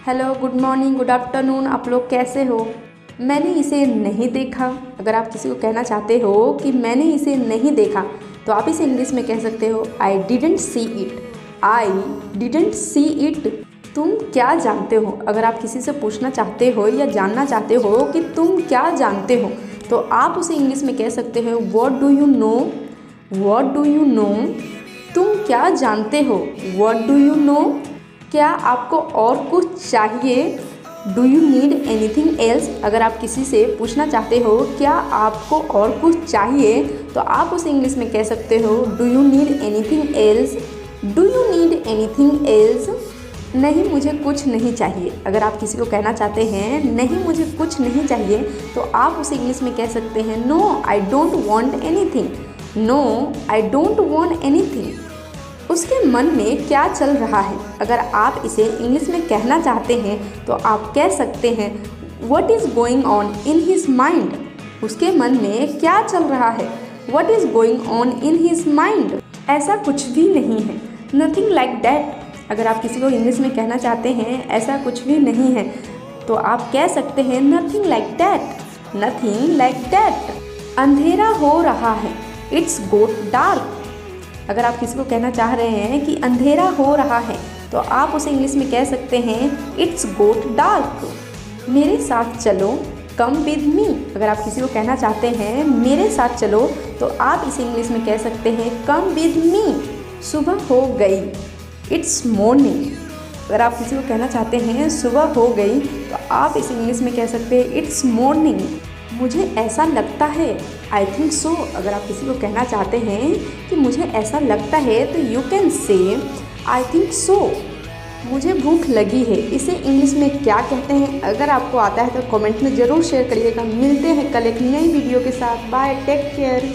Hello, good morning, good afternoon, आप लोग कैसे हो। मैंने इसे नहीं देखा। अगर आप किसी को कहना चाहते हो कि मैंने इसे नहीं देखा तो आप इसे इंग्लिश में कह सकते हो I didn't see it. I didn't see it. तुम क्या जानते हो। अगर आप किसी से पूछना चाहते हो या जानना चाहते हो कि तुम क्या जानते हो तो आप उसे इंग्लिश में कह सकते हो what do you know. What do you know. तुम क्या जानते हो। What do you know. क्या आपको और कुछ चाहिए। Do you need anything else. अगर आप किसी से पूछना चाहते हो क्या आपको और कुछ चाहिए तो आप उसे इंग्लिश में कह सकते हो do you need anything else. Do you need anything else. नहीं, मुझे कुछ नहीं चाहिए। अगर आप किसी को कहना चाहते हैं नहीं मुझे कुछ नहीं चाहिए तो आप उसे इंग्लिश में कह सकते हैं no I don't want anything. No I don't want anything. उसके मन में क्या चल रहा है। अगर आप इसे इंग्लिश में कहना चाहते हैं तो आप कह सकते हैं what is going on in his mind. उसके मन में क्या चल रहा है। What is going on in his mind. ऐसा कुछ भी नहीं है। Nothing like that. अगर आप किसी को इंग्लिश में कहना चाहते हैं ऐसा कुछ भी नहीं है तो आप कह सकते हैं nothing like that. Nothing like that. अंधेरा हो रहा है। It's got dark. अगर आप किसी को कहना चाह रहे हैं कि अंधेरा हो रहा है तो आप उसे इंग्लिश में कह सकते हैं इट्स गोट डार्क। मेरे साथ चलो, कम विद मी। अगर आप किसी को कहना चाहते हैं मेरे साथ चलो तो आप इसे इंग्लिश में कह सकते हैं कम विद मी। सुबह हो गई। It's morning. अगर आप किसी को कहना चाहते हैं सुबह हो गई तो आप इसे इंग्लिश में कह सकते हैं इट्स मॉर्निंग। मुझे ऐसा लगता है। I think so. अगर आप किसी को कहना चाहते हैं कि मुझे ऐसा लगता है तो you can say I think so. मुझे भूख लगी है। इसे इंग्लिश में क्या कहते हैं। अगर आपको आता है तो कमेंट में ज़रूर शेयर करिएगा। मिलते हैं कल एक नई वीडियो के साथ। Bye, take care.